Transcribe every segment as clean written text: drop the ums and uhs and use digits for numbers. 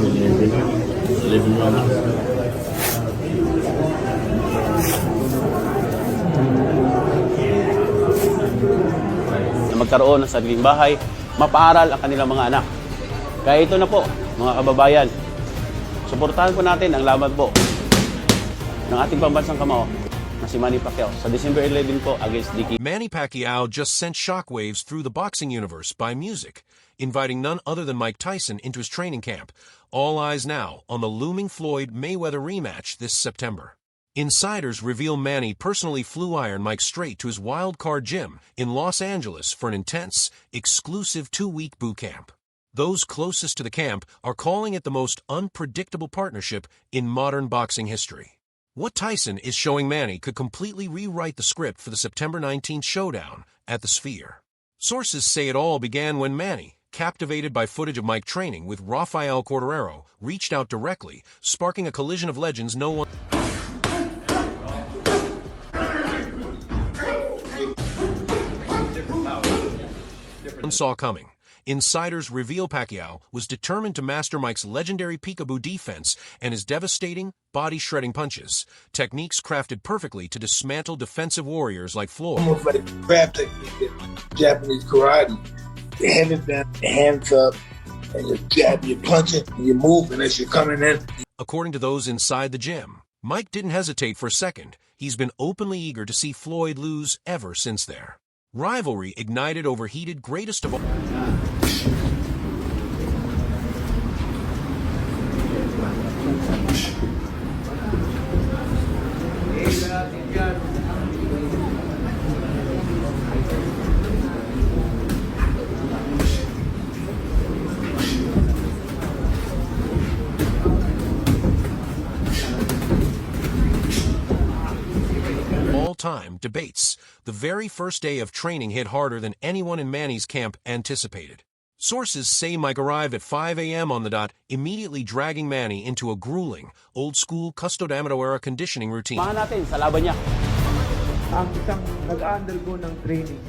Living room. Na magkaroon ng sariling bahay, mapaaral ang kanilang mga anak. Kaya ito na po, mga kababayan, suportahan po natin ang laban po ng ating pambansang kamao na si Manny Pacquiao sa December 11 po against Dicky. Manny Pacquiao just sent shockwaves through the boxing universe by music, inviting none other than Mike Tyson into his training camp. All eyes now on the looming Floyd Mayweather rematch this September. Insiders reveal Manny personally flew Iron Mike straight to his wild card gym in Los Angeles for an intense, exclusive 2-week boot camp. Those closest to the camp are calling it the most unpredictable partnership in modern boxing history. What Tyson is showing Manny could completely rewrite the script for the September 19th showdown at the Sphere. Sources say it all began when Manny, captivated by footage of Mike training with Rafael Corderero, reached out directly, sparking a collision of legends no one saw coming. Insiders reveal Pacquiao was determined to master Mike's legendary peekaboo defense and his devastating, body-shredding punches, techniques crafted perfectly to dismantle defensive warriors like Floyd. Almost like a grab technique in Japanese karate. Your hand is down, your hands up, and you jab, you're punching, and you move, and as you're coming in. According to those inside the gym, Mike didn't hesitate for a second. He's been openly eager to see Floyd lose ever since there. Rivalry ignited over heated greatest of all. All-time debates. The very first day of training hit harder than anyone in Manny's camp anticipated. Sources say Mike arrived at 5 a.m. on the dot, immediately dragging Manny into a grueling, old-school Custodamado-era conditioning routine. Samahan natin sa laban niya. Ang isang nag-undergo ng training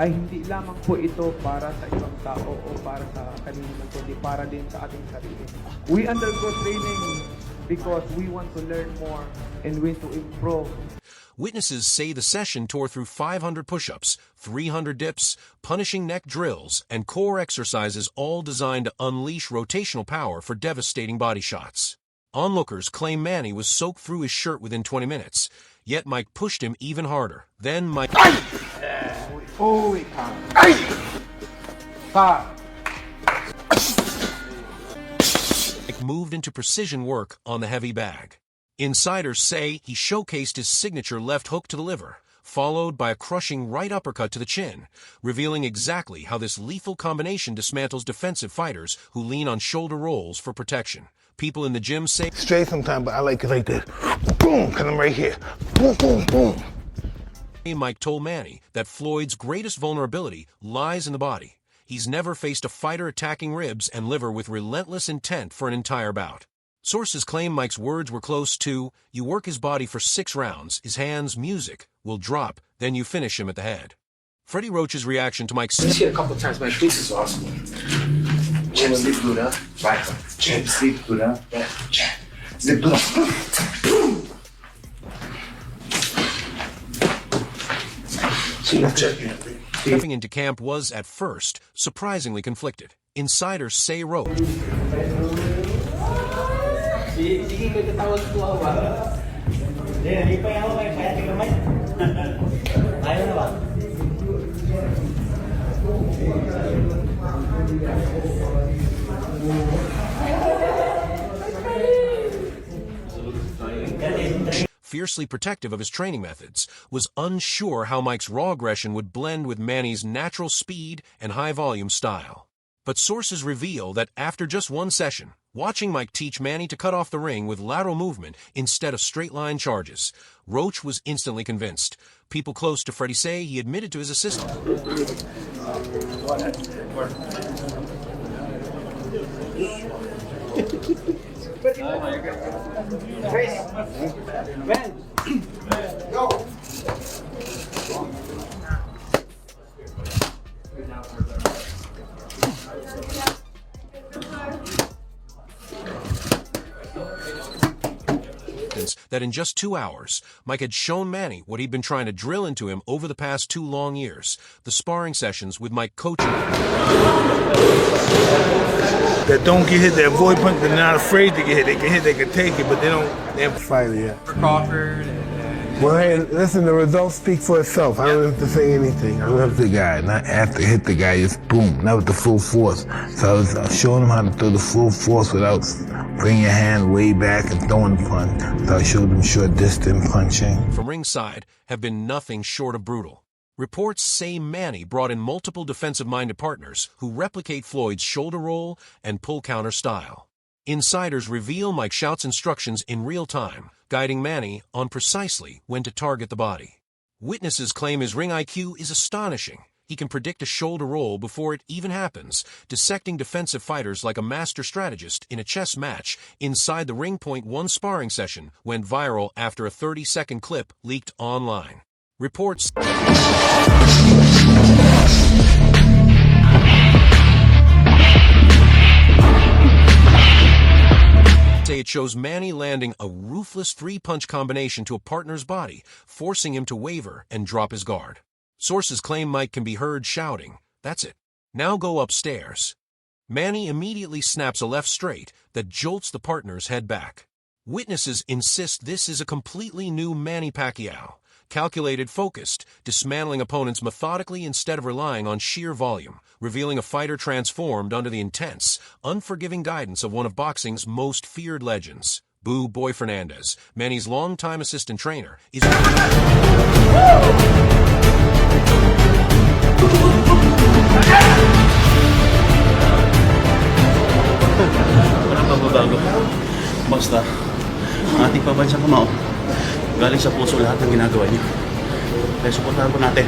ay hindi lamang po ito para sa ibang tao o para sa kanino man, kundi para din sa ating sarili. We undergo training because we want to learn more and we want to improve. Witnesses say the session tore through 500 push-ups, 300 dips, punishing neck drills, and core exercises all designed to unleash rotational power for devastating body shots. Onlookers claim Manny was soaked through his shirt within 20 minutes, yet Mike pushed him even harder. Then Mike moved into precision work on the heavy bag. Insiders say he showcased his signature left hook to the liver, followed by a crushing right uppercut to the chin, revealing exactly how this lethal combination dismantles defensive fighters who lean on shoulder rolls for protection. People in the gym say Straight sometimes, but I like it like this. Boom, because I'm right here. Boom, boom, boom. Mike told Manny that Floyd's greatest vulnerability lies in the body. He's never faced a fighter attacking ribs and liver with relentless intent for an entire bout. Sources claim Mike's words were close to, you work his body for 6 rounds, his hands, music, will drop, then you finish him at the head. Freddie Roach's reaction to Mike's... This shit a couple times, man. This is awesome. Jab, sleep, Buddha. Right. Jab, sleep, Buddha. Yeah. Jab, sleep, Buddha. Stepping into camp was, at first, surprisingly conflicted. Insiders say Roach Sige, may katawag po ako ba? Hindi pa ako may pwede kamay. Ayaw na ba? fiercely protective of his training methods, was unsure how Mike's raw aggression would blend with Manny's natural speed and high-volume style. But sources reveal that after just one session, watching Mike teach Manny to cut off the ring with lateral movement instead of straight-line charges, Roach was instantly convinced. People close to Freddie say he admitted to his assistant. confidence that in just 2 hours, Mike had shown Manny what he'd been trying to drill into him over the past 2 long years, the sparring sessions with Mike coaching him. That don't get hit, that avoid punch, they're not afraid to get hit. They can hit, they can take it, but they haven't fight it yet. Crawford. Well, hey, listen, the results speak for itself. I don't have to say anything. I love the guy, not after hit the guy, just boom, not with the full force. So I was showing him how to throw the full force without bringing your hand way back and throwing the punch. So I showed him short distance punching. From ringside have been nothing short of brutal. Reports say Manny brought in multiple defensive-minded partners who replicate Floyd's shoulder roll and pull counter style. Insiders reveal Mike shouts instructions in real time, guiding Manny on precisely when to target the body. Witnesses claim his ring IQ is astonishing. He can predict a shoulder roll before it even happens, dissecting defensive fighters like a master strategist in a chess match inside the ring. One sparring session went viral after a 30-second clip leaked online. Reports say it shows Manny landing a ruthless 3-punch combination to a partner's body, forcing him to waver and drop his guard. Sources claim Mike can be heard shouting, "That's it. Now go upstairs." Manny immediately snaps a left straight that jolts the partner's head back. Witnesses insist this is a completely new Manny Pacquiao, calculated, focused, dismantling opponents methodically instead of relying on sheer volume, revealing a fighter transformed under the intense, unforgiving guidance of one of boxing's most feared legends. Boo Boy Fernandez, Manny's longtime assistant trainer, is... Walang pagbabago. Basta, ang ating pabansang kamao, galing sa puso lahat ng ginagawa niyo. Kaya suportahan po natin.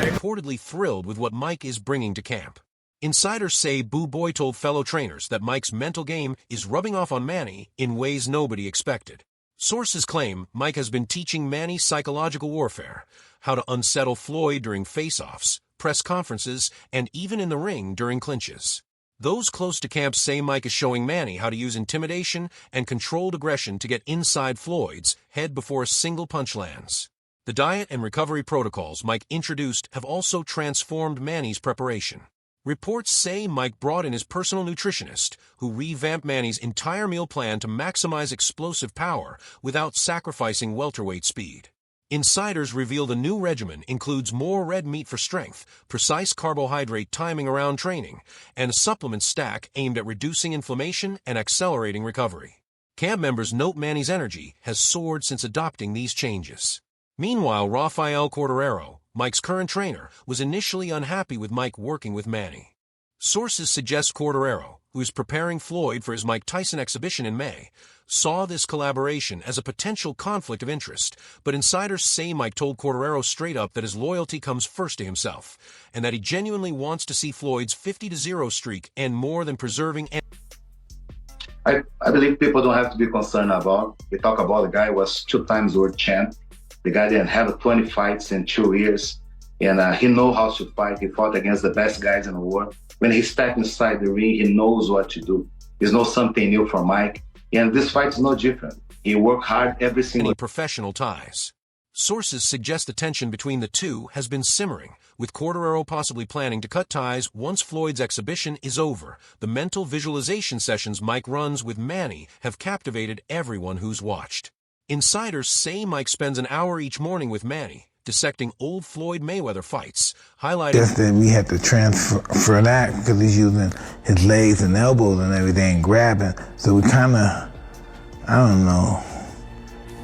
Reportedly thrilled with what Mike is bringing to camp. Insiders say Boo Boy told fellow trainers that Mike's mental game is rubbing off on Manny in ways nobody expected. Sources claim Mike has been teaching Manny psychological warfare, how to unsettle Floyd during face-offs, press conferences, and even in the ring during clinches. Those close to camp say Mike is showing Manny how to use intimidation and controlled aggression to get inside Floyd's head before a single punch lands. The diet and recovery protocols Mike introduced have also transformed Manny's preparation. Reports say Mike brought in his personal nutritionist, who revamped Manny's entire meal plan to maximize explosive power without sacrificing welterweight speed. Insiders reveal the new regimen includes more red meat for strength, precise carbohydrate timing around training, and a supplement stack aimed at reducing inflammation and accelerating recovery. Camp members note Manny's energy has soared since adopting these changes. Meanwhile, Rafael Corderero, Mike's current trainer, was initially unhappy with Mike working with Manny. Sources suggest Corderero, who is preparing Floyd for his Mike Tyson exhibition in May, saw this collaboration as a potential conflict of interest, but insiders say Mike told Corderero straight up that his loyalty comes first to himself, and that he genuinely wants to see Floyd's 50-0 streak end more than preserving... I believe people don't have to be concerned about. We talk about the guy who was 2 times world champ. The guy didn't have 20 fights in 2 years, and he knows how to fight. He fought against the best guys in the world. When he steps inside the ring, he knows what to do. There's no something new for Mike, and this fight is no different. He worked hard every single... professional ties. Sources suggest the tension between the two has been simmering, with Corderero possibly planning to cut ties once Floyd's exhibition is over. The mental visualization sessions Mike runs with Manny have captivated everyone who's watched. Insiders say Mike spends an hour each morning with Manny, dissecting old Floyd Mayweather fights, highlighting... Yes, then we had to transfer that because he's using his legs and elbows and everything, grabbing. So we kind of, I don't know,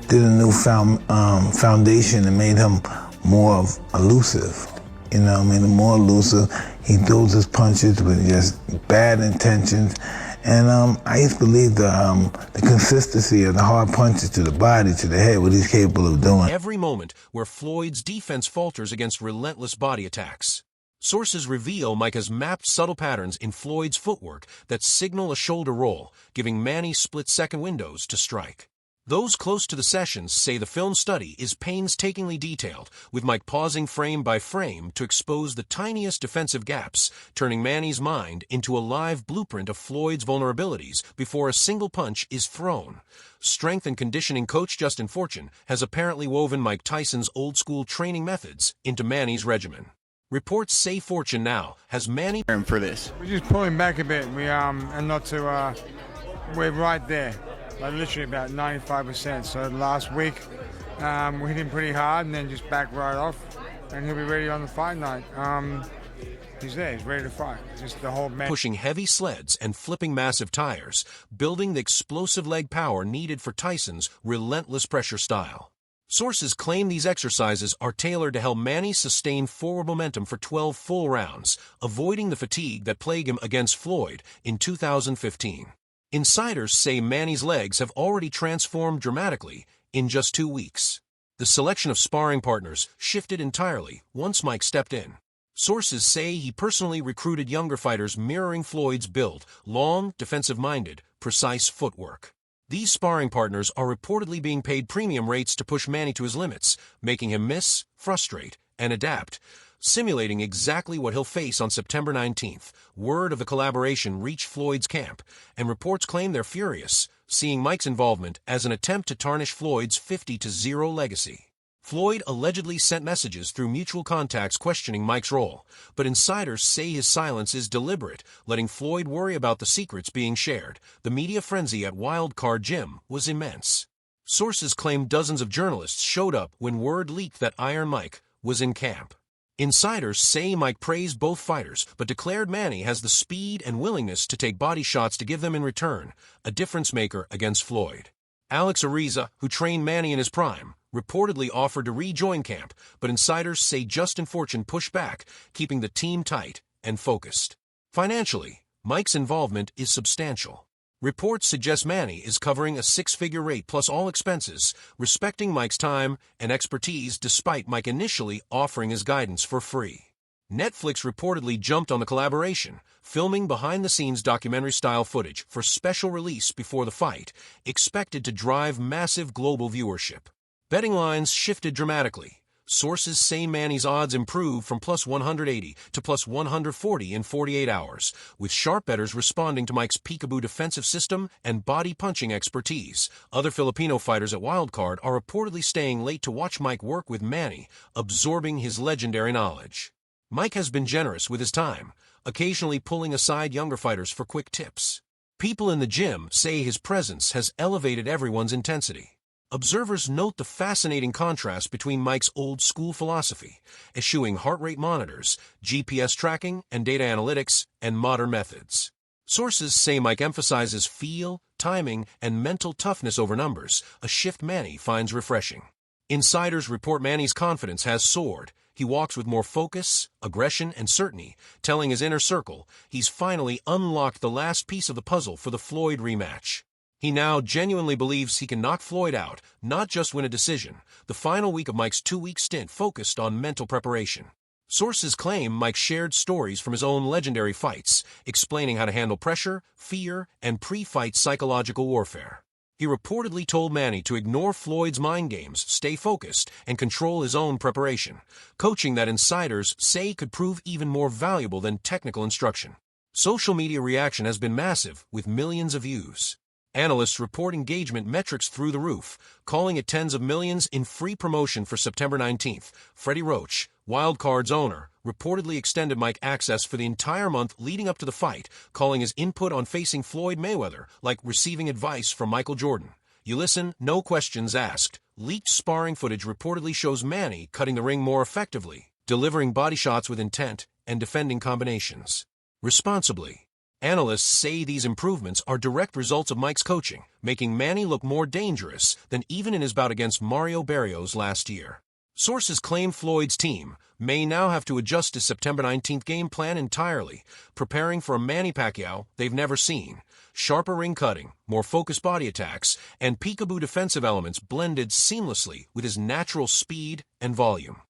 did a new foundation and made him more elusive. You know, made him more elusive. He throws his punches with just bad intentions. And I used to believe the consistency of the hard punches to the body, to the head, what he's capable of doing. Every moment where Floyd's defense falters against relentless body attacks. Sources reveal Mike has mapped subtle patterns in Floyd's footwork that signal a shoulder roll, giving Manny split-second windows to strike. Those close to the sessions say the film study is painstakingly detailed, with Mike pausing frame by frame to expose the tiniest defensive gaps, turning Manny's mind into a live blueprint of Floyd's vulnerabilities before a single punch is thrown. Strength and conditioning coach Justin Fortune has apparently woven Mike Tyson's old-school training methods into Manny's regimen. Reports say Fortune now has Manny for this. We're just pulling back a bit. And not to, we're right there, like literally about 95%. So last week, we hit him pretty hard and then just back right off, and he'll be ready on the fight night. He's there, he's ready to fight. Just the whole man. Pushing heavy sleds and flipping massive tires, building the explosive leg power needed for Tyson's relentless pressure style. Sources claim these exercises are tailored to help Manny sustain forward momentum for 12 full rounds, avoiding the fatigue that plagued him against Floyd in 2015. Insiders say Manny's legs have already transformed dramatically in just 2 weeks. The selection of sparring partners shifted entirely once Mike stepped in. Sources say he personally recruited younger fighters mirroring Floyd's build, long, defensive-minded, precise footwork. These sparring partners are reportedly being paid premium rates to push Manny to his limits, making him miss, frustrate, and adapt, simulating exactly what he'll face on September 19th. Word of the collaboration reached Floyd's camp, and reports claim they're furious, seeing Mike's involvement as an attempt to tarnish Floyd's 50-0 legacy. Floyd allegedly sent messages through mutual contacts questioning Mike's role, but insiders say his silence is deliberate, letting Floyd worry about the secrets being shared. The media frenzy at Wild Card Gym was immense. Sources claim dozens of journalists showed up when word leaked that Iron Mike was in camp. Insiders say Mike praised both fighters, but declared Manny has the speed and willingness to take body shots to give them in return, a difference maker against Floyd. Alex Ariza, who trained Manny in his prime, reportedly offered to rejoin camp, but insiders say Justin Fortune pushed back, keeping the team tight and focused. Financially, Mike's involvement is substantial. Reports suggest Manny is covering a six-figure rate plus all expenses, respecting Mike's time and expertise despite Mike initially offering his guidance for free. Netflix reportedly jumped on the collaboration, filming behind-the-scenes documentary-style footage for special release before the fight, expected to drive massive global viewership. Betting lines shifted dramatically. Sources say Manny's odds improved from plus 180 to plus 140 in 48 hours, with sharp bettors responding to Mike's peekaboo defensive system and body-punching expertise. Other Filipino fighters at Wildcard are reportedly staying late to watch Mike work with Manny, absorbing his legendary knowledge. Mike has been generous with his time, occasionally pulling aside younger fighters for quick tips. People in the gym say his presence has elevated everyone's intensity. Observers note the fascinating contrast between Mike's old-school philosophy, eschewing heart rate monitors, GPS tracking and data analytics, and modern methods. Sources say Mike emphasizes feel, timing, and mental toughness over numbers, a shift Manny finds refreshing. Insiders report Manny's confidence has soared. He walks with more focus, aggression, and certainty, telling his inner circle he's finally unlocked the last piece of the puzzle for the Floyd rematch. He now genuinely believes he can knock Floyd out, not just win a decision. The final week of Mike's 2-week stint focused on mental preparation. Sources claim Mike shared stories from his own legendary fights, explaining how to handle pressure, fear, and pre-fight psychological warfare. He reportedly told Manny to ignore Floyd's mind games, stay focused, and control his own preparation, coaching that insiders say could prove even more valuable than technical instruction. Social media reaction has been massive, with millions of views. Analysts report engagement metrics through the roof, calling it tens of millions in free promotion for September 19th. Freddie Roach, Wildcard's owner, reportedly extended Mike access for the entire month leading up to the fight, calling his input on facing Floyd Mayweather like receiving advice from Michael Jordan. You listen, no questions asked. Leaked sparring footage reportedly shows Manny cutting the ring more effectively, delivering body shots with intent, and defending combinations responsibly. Analysts say these improvements are direct results of Mike's coaching, making Manny look more dangerous than even in his bout against Mario Barrios last year. Sources claim Floyd's team may now have to adjust his September 19th game plan entirely, preparing for a Manny Pacquiao they've never seen. Sharper ring cutting, more focused body attacks, and peekaboo defensive elements blended seamlessly with his natural speed and volume.